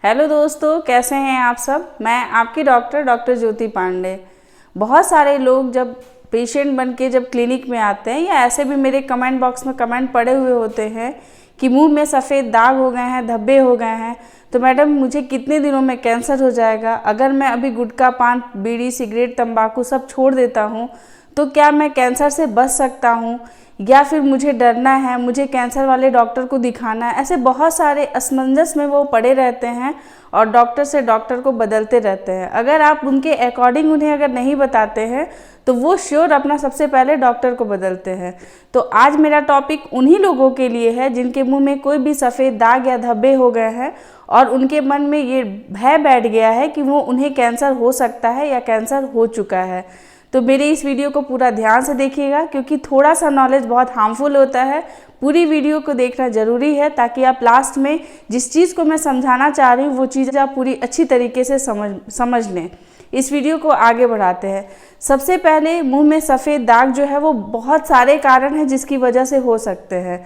Hello दोस्तों, कैसे हैं आप सब। मैं आपकी डॉक्टर ज्योति पांडे। बहुत सारे लोग जब पेशेंट बन के जब क्लिनिक में आते हैं या ऐसे भी मेरे कमेंट बॉक्स में कमेंट पड़े हुए होते हैं कि मुंह में सफ़ेद दाग हो गए हैं, धब्बे हो गए हैं, तो मैडम मुझे कितने दिनों में कैंसर हो जाएगा। अगर मैं अभी गुटखा, पान, बीड़ी, सिगरेट, तंबाकू सब छोड़ देता हूँ तो क्या मैं कैंसर से बच सकता हूँ या फिर मुझे डरना है, मुझे कैंसर वाले डॉक्टर को दिखाना है। ऐसे बहुत सारे असमंजस में वो पड़े रहते हैं और डॉक्टर से डॉक्टर को बदलते रहते हैं। अगर आप उनके अकॉर्डिंग उन्हें अगर नहीं बताते हैं तो वो श्योर अपना सबसे पहले डॉक्टर को बदलते हैं। तो आज मेरा टॉपिक उन्हीं लोगों के लिए है जिनके मुंह में कोई भी सफ़ेद दाग या धब्बे हो गए हैं और उनके मन में ये भय बैठ गया है कि वो उन्हें कैंसर हो सकता है या कैंसर हो चुका है। तो मेरे इस वीडियो को पूरा ध्यान से देखिएगा क्योंकि थोड़ा सा नॉलेज बहुत हार्मफुल होता है। पूरी वीडियो को देखना ज़रूरी है ताकि आप लास्ट में जिस चीज़ को मैं समझाना चाह रही हूँ वो चीज़ आप पूरी अच्छी तरीके से समझ लें। इस वीडियो को आगे बढ़ाते हैं। सबसे पहले मुंह में सफ़ेद दाग जो है वो बहुत सारे कारण हैं जिसकी वजह से हो सकते हैं।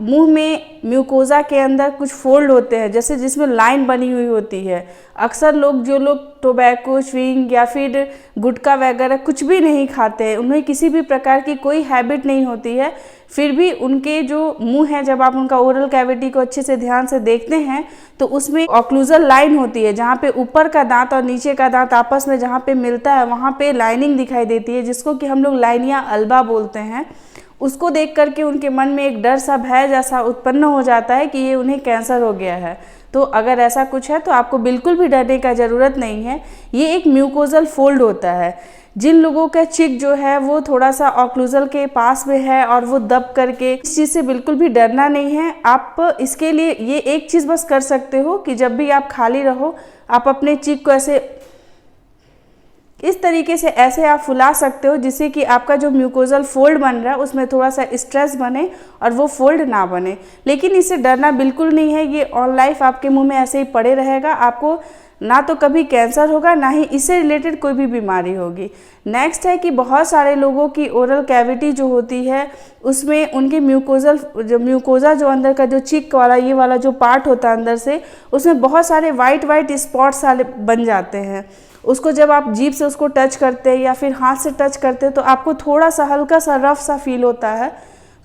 मुंह में म्यूकोज़ा के अंदर कुछ फोल्ड होते हैं जैसे जिसमें लाइन बनी हुई होती है। अक्सर जो लोग टोबैको, च्युइंग या फिर गुटखा वगैरह कुछ भी नहीं खाते हैं, उन्हें किसी भी प्रकार की कोई हैबिट नहीं होती है, फिर भी उनके जो मुंह है, जब आप उनका ओरल कैविटी को अच्छे से ध्यान से देखते हैं तो उसमें ऑक्लूजल लाइन होती है जहाँ पे ऊपर का दांत और नीचे का दांत आपस में जहाँ पे मिलता है वहाँ पे लाइनिंग दिखाई देती है जिसको कि हम लोग लाइनिया अल्बा बोलते हैं। उसको देख करके उनके मन में एक डर सा, भय जैसा उत्पन्न हो जाता है कि ये उन्हें कैंसर हो गया है। तो अगर ऐसा कुछ है तो आपको बिल्कुल भी डरने का ज़रूरत नहीं है। ये एक म्यूकोजल फोल्ड होता है। जिन लोगों का चिक जो है वो थोड़ा सा ऑक्लूजल के पास में है और वो दब करके, इस चीज़ से बिल्कुल भी डरना नहीं है। आप इसके लिए ये एक चीज़ बस कर सकते हो कि जब भी आप खाली रहो आप अपने चिक को ऐसे इस तरीके से ऐसे आप फुला सकते हो जिससे कि आपका जो म्यूकोजल फोल्ड बन रहा है उसमें थोड़ा सा स्ट्रेस बने और वो फोल्ड ना बने। लेकिन इससे डरना बिल्कुल नहीं है। ये ऑल लाइफ आपके मुंह में ऐसे ही पड़े रहेगा। आपको ना तो कभी कैंसर होगा ना ही इससे रिलेटेड कोई भी बीमारी होगी। नेक्स्ट है कि बहुत सारे लोगों की ओरल कैविटी जो होती है उसमें उनके म्यूकोज़ा जो अंदर का जो चिक वाला ये वाला जो पार्ट होता है अंदर से, उसमें बहुत सारे वाइट स्पॉट्स वाले बन जाते हैं। उसको जब आप जीभ से उसको टच करते हैं या फिर हाथ से टच करते हैं तो आपको थोड़ा सा हल्का सा रफ सा फील होता है।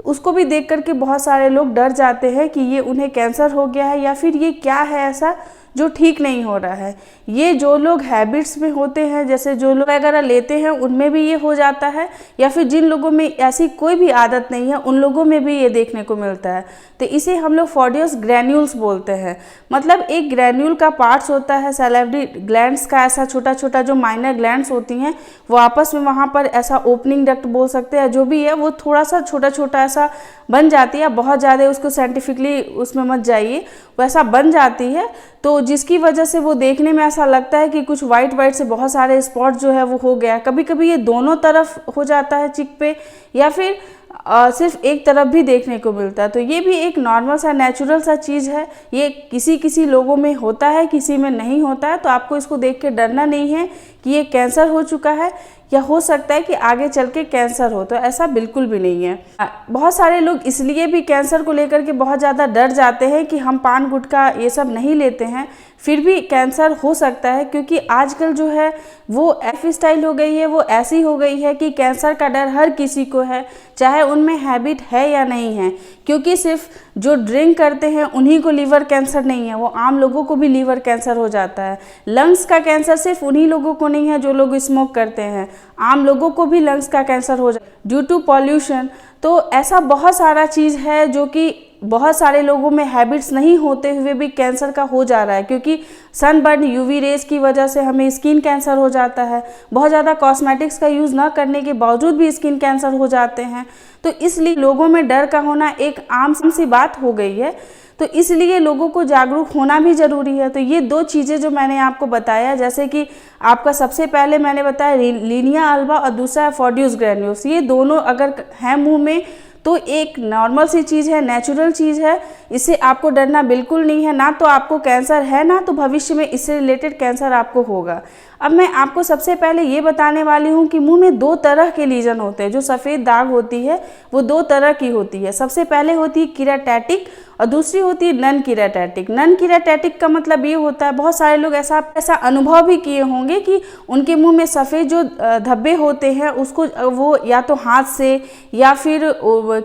उसको भी देख करके बहुत सारे लोग डर जाते हैं कि ये उन्हें कैंसर हो गया है या फिर ये क्या है ऐसा जो ठीक नहीं हो रहा है। ये जो लोग हैबिट्स में होते हैं, जैसे जो लोग वगैरह लेते हैं उनमें भी ये हो जाता है, या फिर जिन लोगों में ऐसी कोई भी आदत नहीं है उन लोगों में भी ये देखने को मिलता है। तो इसे हम लोग फॉडियस ग्रैन्यूल्स बोलते हैं। मतलब एक ग्रैन्यूल का पार्ट्स होता है सैलिवरी ग्लैंड्स का, ऐसा छोटा छोटा जो माइनर ग्लैंड्स होती हैं वो आपस में वहाँ पर ऐसा ओपनिंग डक्ट बोल सकते हैं, जो भी है वो थोड़ा सा छोटा छोटा ऐसा बन जाती है। बहुत ज़्यादा उसको साइंटिफिकली उसमें मत जाइए, वैसा बन जाती है। तो जिसकी वजह से वो देखने में ऐसा लगता है कि कुछ वाइट से बहुत सारे स्पॉट जो है वो हो गया। कभी कभी ये दोनों तरफ हो जाता है चिक पे या फिर सिर्फ एक तरफ भी देखने को मिलता है। तो ये भी एक नॉर्मल सा, नेचुरल सा चीज़ है। ये किसी लोगों में होता है, किसी में नहीं होता है। तो आपको इसको देख के डरना नहीं है कि ये कैंसर हो चुका है या हो सकता है कि आगे चल के कैंसर हो, तो ऐसा बिल्कुल भी नहीं है। बहुत सारे लोग इसलिए भी कैंसर को लेकर के बहुत ज़्यादा डर जाते हैं कि हम पान, गुटखा ये सब नहीं लेते हैं फिर भी कैंसर हो सकता है, क्योंकि आजकल जो है वो लाइफ स्टाइल हो गई है, वो ऐसी हो गई है कि कैंसर का डर हर किसी को है, चाहे उनमें हैबिट है या नहीं है। क्योंकि सिर्फ जो ड्रिंक करते हैं उन्हीं को लीवर कैंसर नहीं है, वो आम लोगों को भी लीवर कैंसर हो जाता है। लंग्स का कैंसर सिर्फ उन्हीं लोगों को नहीं है जो लोग स्मोक करते हैं, आम लोगों को भी लंग्स का कैंसर हो जाता है ड्यू टू पॉल्यूशन। तो ऐसा बहुत सारा चीज़ है जो कि बहुत सारे लोगों में हैबिट्स नहीं होते हुए भी कैंसर का हो जा रहा है, क्योंकि सनबर्न, यूवी रेज की वजह से हमें स्किन कैंसर हो जाता है। बहुत ज़्यादा कॉस्मेटिक्स का यूज़ ना करने के बावजूद भी स्किन कैंसर हो जाते हैं। तो इसलिए लोगों में डर का होना एक आम सी बात हो गई है। तो इसलिए लोगों को जागरूक होना भी ज़रूरी है। तो ये दो चीज़ें जो मैंने आपको बताया, जैसे कि आपका सबसे पहले मैंने बताया लीनिया अल्बा और दूसरा है फॉडियस ग्रैन्यूल्स, ये दोनों अगर हैं मुंह में तो एक नॉर्मल सी चीज़ है, नेचुरल चीज़ है। इससे आपको डरना बिल्कुल नहीं है। ना तो आपको कैंसर है, ना तो भविष्य में इससे रिलेटेड कैंसर आपको होगा। अब मैं आपको सबसे पहले ये बताने वाली हूँ कि मुंह में दो तरह के लीजन होते हैं। जो सफ़ेद दाग होती है वो दो तरह की होती है। सबसे पहले होती है कीराटैटिक और दूसरी होती है नन कीराटैटिक। नन कीराटैटिक का मतलब ये होता है, बहुत सारे लोग ऐसा अनुभव भी किए होंगे कि उनके मुंह में सफ़ेद जो धब्बे होते हैं उसको वो या तो हाथ से या फिर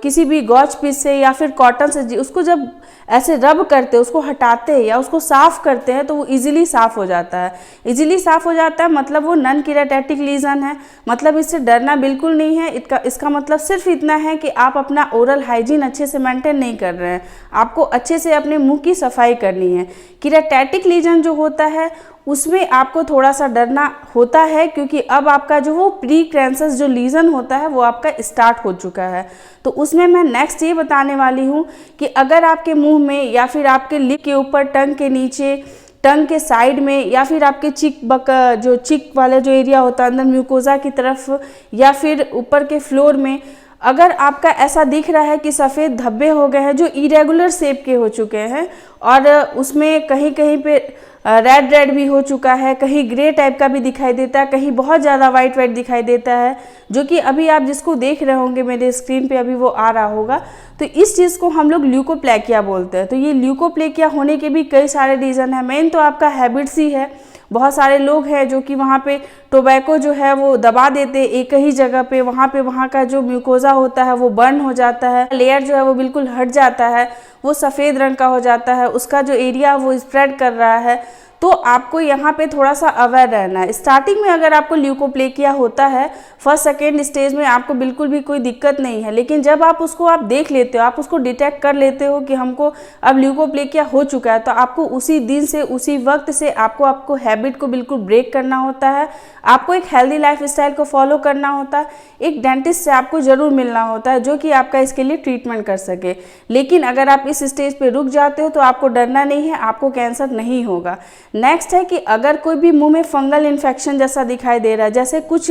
किसी भी गॉच पीस से या फिर कॉटन से उसको जब ऐसे रब करते हैं, उसको हटाते हैं या उसको साफ़ करते हैं तो वो इजीली साफ़ हो जाता है। इजीली साफ़ हो जाता है मतलब वो नन कीराटैटिक लीजन है। मतलब इससे डरना बिल्कुल नहीं है। इसका मतलब सिर्फ इतना है कि आप अपना ओरल हाइजीन अच्छे से मेंटेन नहीं कर रहे हैं। आपको अच्छे से अपने मुंह की सफाई करनी है। कीराटैटिक लीजन जो होता है उसमें आपको थोड़ा सा डरना होता है, क्योंकि अब आपका जो वो प्री कैंसर जो लीजन होता है वो आपका स्टार्ट हो चुका है। तो उसमें मैं नेक्स्ट ये बताने वाली हूँ कि अगर आपके मुंह में या फिर आपके लिप के ऊपर, टंग के नीचे, टंग के साइड में या फिर आपके चिक वाला जो एरिया होता है अंदर म्यूकोजा की तरफ या फिर ऊपर के फ्लोर में, अगर आपका ऐसा दिख रहा है कि सफ़ेद धब्बे हो गए हैं जो इरेगुलर शेप के हो चुके हैं और उसमें कहीं कहीं पे रेड भी हो चुका है, कहीं ग्रे टाइप का भी दिखाई देता है, कहीं बहुत ज़्यादा वाइट दिखाई देता है, जो कि अभी आप जिसको देख रहे होंगे मेरे स्क्रीन पे अभी वो आ रहा होगा, तो इस चीज़ को हम लोग ल्यूकोप्लेकिया बोलते हैं। तो ये ल्यूकोप्लेकिया होने के भी कई सारे रीज़न है। मेन तो आपका हैबिट्स ही है। बहुत सारे लोग हैं जो कि वहाँ पे टोबैको जो है वो दबा देते एक ही जगह पे, वहाँ का जो म्यूकोजा होता है वो बर्न हो जाता है, लेयर जो है वो बिल्कुल हट जाता है, वो सफ़ेद रंग का हो जाता है, उसका जो एरिया वो स्प्रेड कर रहा है। तो आपको यहाँ पे थोड़ा सा अवेयर रहना है। स्टार्टिंग में अगर आपको ल्यूकोप्लेकिया होता है, फर्स्ट सेकेंड स्टेज में आपको बिल्कुल भी कोई दिक्कत नहीं है, लेकिन जब आप उसको देख लेते हो, आप उसको डिटेक्ट कर लेते हो कि हमको अब ल्यूकोप्लेकिया हो चुका है, तो आपको उसी दिन से उसी वक्त से आपको हैबिट को बिल्कुल ब्रेक करना होता है। आपको एक हेल्दी लाइफ स्टाइल को फॉलो करना होता है। एक डेंटिस्ट से आपको ज़रूर मिलना होता है जो कि आपका इसके लिए ट्रीटमेंट कर सके। लेकिन अगर आप इस स्टेज पे रुक जाते हो तो आपको डरना नहीं है, आपको कैंसर नहीं होगा। नेक्स्ट है कि अगर कोई भी मुंह में फंगल इन्फेक्शन जैसा दिखाई दे रहा है, जैसे कुछ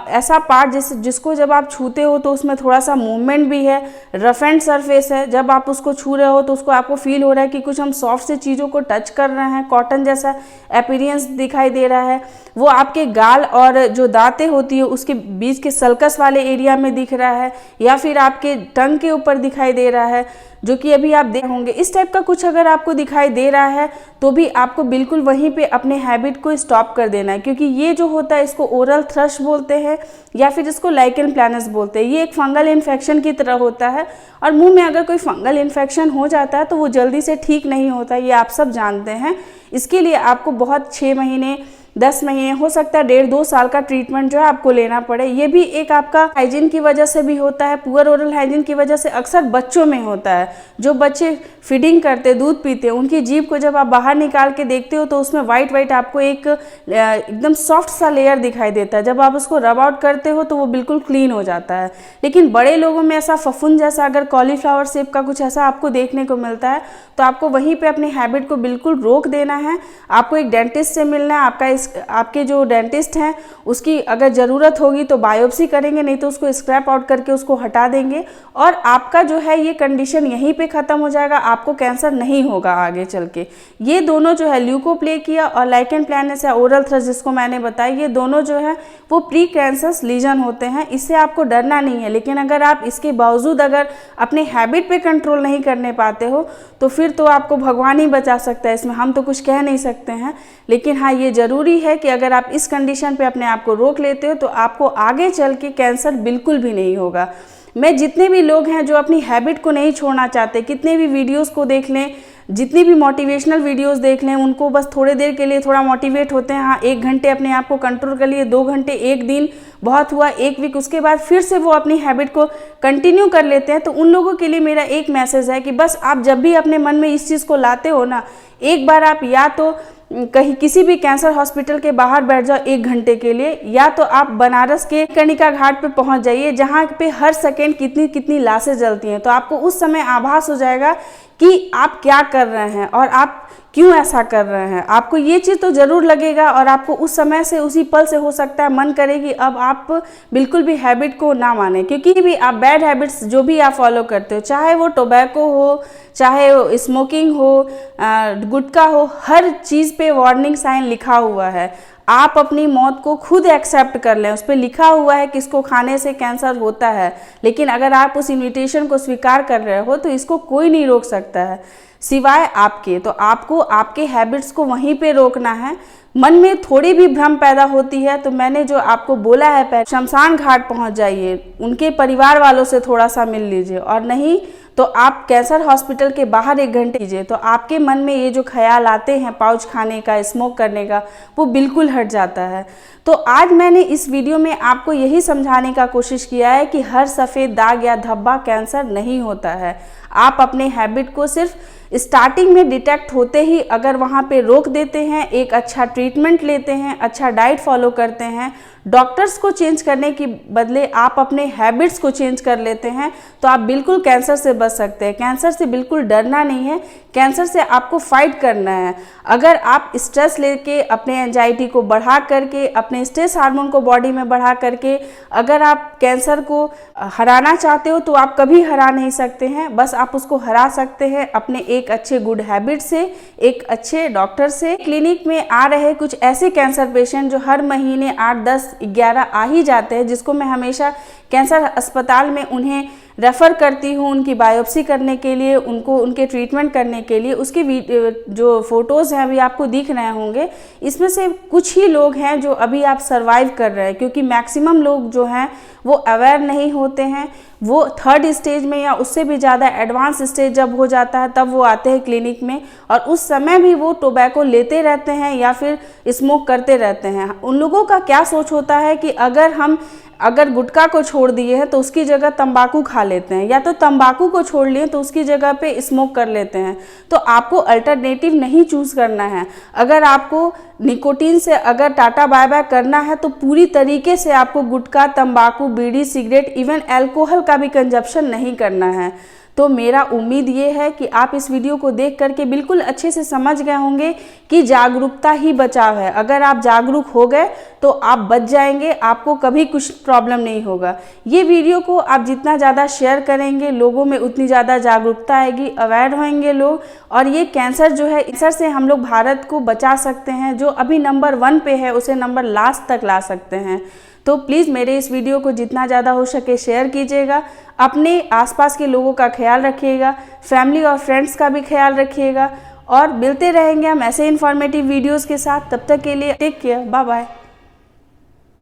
ऐसा पार्ट जिसको जब आप छूते हो तो उसमें थोड़ा सा मूवमेंट भी है, रफ एंड सरफेस है, जब आप उसको छू रहे हो तो उसको आपको फील हो रहा है कि कुछ हम सॉफ्ट से चीज़ों को टच कर रहे हैं, कॉटन जैसा अपीयरेंस दिखाई दे रहा है, वो आपके गाल और जो दांतें होती है उसके बीच के सल्कस वाले एरिया में दिख रहा है या फिर आपके टंग के ऊपर दिखाई दे रहा है, जो कि अभी आप देख होंगे। इस टाइप का कुछ अगर आपको दिखाई दे रहा है तो भी आपको बिल्कुल वहीं पे अपने हैबिट को स्टॉप कर देना है, क्योंकि ये जो होता है इसको ओरल थ्रश बोलते हैं या फिर इसको लाइकन प्लैनस बोलते हैं। ये एक फंगल इन्फेक्शन की तरह होता है और मुंह में अगर कोई फंगल इन्फेक्शन हो जाता है तो वो जल्दी से ठीक नहीं होता, ये आप सब जानते हैं। इसके लिए आपको बहुत 6 महीने 10 महीने हो सकता है 1.5-2 साल का ट्रीटमेंट जो है आपको लेना पड़े। ये भी एक आपका हाइजीन की वजह से भी होता है, पुअर ओरल हाइजीन की वजह से अक्सर बच्चों में होता है। जो बच्चे फीडिंग करते, दूध पीते हैं, उनकी जीभ को जब आप बाहर निकाल के देखते हो तो उसमें वाइट आपको एक एकदम सॉफ्ट सा लेयर दिखाई देता है। जब आप उसको रब आउट करते हो तो वो बिल्कुल क्लीन हो जाता है। लेकिन बड़े लोगों में ऐसा फफूंद जैसा अगर कॉलीफ्लावर शेप का कुछ ऐसा आपको देखने को मिलता है तो आपको वहीं पे अपने हैबिट को बिल्कुल रोक देना है। आपको एक डेंटिस्ट से मिलना है। आपके जो डेंटिस्ट हैं उसकी अगर ज़रूरत होगी तो बायोप्सी करेंगे, नहीं तो उसको स्क्रैप आउट करके उसको हटा देंगे और आपका जो है ये कंडीशन यहीं पे ख़त्म हो जाएगा। आपको कैंसर नहीं होगा आगे चल के। ये दोनों जो है ल्यूकोप्लेकिया और लाइकन प्लैनस या ओरल थ्रश जिसको मैंने बताया, ये दोनों जो है वो प्री कैंसरस लीजन होते हैं। इससे आपको डरना नहीं है। लेकिन अगर आप इसके बावजूद अगर अपने हैबिट पे कंट्रोल नहीं करने पाते हो तो फिर तो आपको भगवान ही बचा सकता है, इसमें हम तो कुछ कह नहीं सकते हैं। लेकिन हाँ, ये ज़रूरी है कि अगर आप इस कंडीशन पे अपने आप को रोक लेते हो तो आपको आगे चल के कैंसर बिल्कुल भी नहीं होगा। मैं जितने भी लोग हैं जो अपनी हैबिट को नहीं छोड़ना चाहते, कितने भी वीडियोस को देख लें, जितनी भी मोटिवेशनल वीडियोस देख लें, उनको बस थोड़े देर के लिए थोड़ा मोटिवेट होते हैं, हाँ 1 घंटे अपने आप को कंट्रोल कर लिए, 2 घंटे, 1 दिन बहुत हुआ, 1 वीक, उसके बाद फिर से वो अपनी हैबिट को कंटिन्यू कर लेते हैं। तो उन लोगों के लिए मेरा एक मैसेज है कि बस आप जब भी अपने मन में इस चीज़ को लाते हो ना, एक बार आप या तो कहीं किसी भी कैंसर हॉस्पिटल के बाहर बैठ जाओ 1 घंटे के लिए, या तो आप बनारस के कर्णिका घाट पे पहुंच जाइए जहां पे हर सेकेंड कितनी कितनी लाशें जलती हैं। तो आपको उस समय आभास हो जाएगा कि आप क्या कर रहे हैं और आप क्यों ऐसा कर रहे हैं। आपको ये चीज़ तो ज़रूर लगेगा और आपको उस समय से, उसी पल से हो सकता है मन करे कि अब आप बिल्कुल भी हैबिट को ना माने, क्योंकि भी आप बैड हैबिट्स जो भी आप फॉलो करते हो, चाहे वो टोबैको हो, चाहे वो स्मोकिंग हो, गुटखा हो, हर चीज़ पे वार्निंग साइन लिखा हुआ है। आप अपनी मौत को खुद एक्सेप्ट कर लें। उस पर लिखा हुआ है कि इसको खाने से कैंसर होता है, लेकिन अगर आप उस इन्विटेशन को स्वीकार कर रहे हो तो इसको कोई नहीं रोक सकता है सिवाय आपके। तो आपको आपके हैबिट्स को वहीं पे रोकना है। मन में थोड़ी भी भ्रम पैदा होती है तो मैंने जो आपको बोला है, पहले शमशान घाट पहुंच जाइए, उनके परिवार वालों से थोड़ा सा मिल लीजिए, और नहीं तो आप कैंसर हॉस्पिटल के बाहर 1 घंटे कीजिए, तो आपके मन में ये जो ख्याल आते हैं पाउच खाने का, स्मोक करने का, वो बिल्कुल हट जाता है। तो आज मैंने इस वीडियो में आपको यही समझाने का कोशिश किया है कि हर सफ़ेद दाग या धब्बा कैंसर नहीं होता है। आप अपने हैबिट को सिर्फ स्टार्टिंग में डिटेक्ट होते ही अगर वहाँ पे रोक देते हैं, एक अच्छा ट्रीटमेंट लेते हैं, अच्छा डाइट फॉलो करते हैं, डॉक्टर्स को चेंज करने के बदले आप अपने हैबिट्स को चेंज कर लेते हैं, तो आप बिल्कुल कैंसर से बच सकते हैं। कैंसर से बिल्कुल डरना नहीं है, कैंसर से आपको फाइट करना है। अगर आप स्ट्रेस लेके अपने एंजाइटी को बढ़ा करके, अपने स्ट्रेस हार्मोन को बॉडी में बढ़ा करके अगर आप कैंसर को हराना चाहते हो तो आप कभी हरा नहीं सकते हैं। बस आप उसको हरा सकते हैं अपने एक अच्छे गुड हैबिट से, एक अच्छे डॉक्टर से। क्लिनिक में आ रहे कुछ ऐसे कैंसर पेशेंट जो हर महीने 8, 10, 11 आ ही जाते हैं, जिसको मैं हमेशा कैंसर अस्पताल में उन्हें रेफ़र करती हूँ उनकी बायोप्सी करने के लिए, उनको उनके ट्रीटमेंट करने के लिए। उसकी जो फ़ोटोज़ हैं अभी आपको दिख रहे होंगे, इसमें से कुछ ही लोग हैं जो अभी आप सर्वाइव कर रहे हैं, क्योंकि मैक्सिमम लोग जो हैं वो अवेयर नहीं होते हैं। वो 3rd स्टेज में या उससे भी ज़्यादा एडवांस स्टेज जब हो जाता है तब वो आते हैं क्लिनिक में, और उस समय भी वो टोबैको लेते रहते हैं या फिर स्मोक करते रहते हैं। उन लोगों का क्या सोच होता है कि अगर गुटखा को छोड़ दिए हैं तो उसकी जगह तंबाकू खा लेते हैं, या तो तंबाकू को छोड़ लिए तो उसकी जगह पे स्मोक कर लेते हैं। तो आपको अल्टरनेटिव नहीं चूज़ करना है। अगर आपको निकोटीन से अगर टाटा बाय बाय करना है तो पूरी तरीके से आपको गुटखा, तंबाकू, बीड़ी, सिगरेट, इवन अल्कोहल का भी कंजप्शन नहीं करना है। तो मेरा उम्मीद ये है कि आप इस वीडियो को देख करके बिल्कुल अच्छे से समझ गए होंगे कि जागरूकता ही बचाव है। अगर आप जागरूक हो गए तो आप बच जाएंगे, आपको कभी कुछ प्रॉब्लम नहीं होगा। ये वीडियो को आप जितना ज़्यादा शेयर करेंगे, लोगों में उतनी ज़्यादा जागरूकता आएगी, अवेयर होंगे लोग, और ये कैंसर जो है, कैंसर से हम लोग भारत को बचा सकते हैं। जो अभी नंबर 1 पे है उसे नंबर लास्ट तक ला सकते हैं। तो प्लीज़ मेरे इस वीडियो को जितना ज़्यादा हो सके शेयर कीजिएगा। अपने आसपास के लोगों का ख्याल रखिएगा, फैमिली और फ्रेंड्स का भी ख्याल रखिएगा, और मिलते रहेंगे हम ऐसे इन्फॉर्मेटिव वीडियोस के साथ। तब तक के लिए टेक केयर, बाय बाय।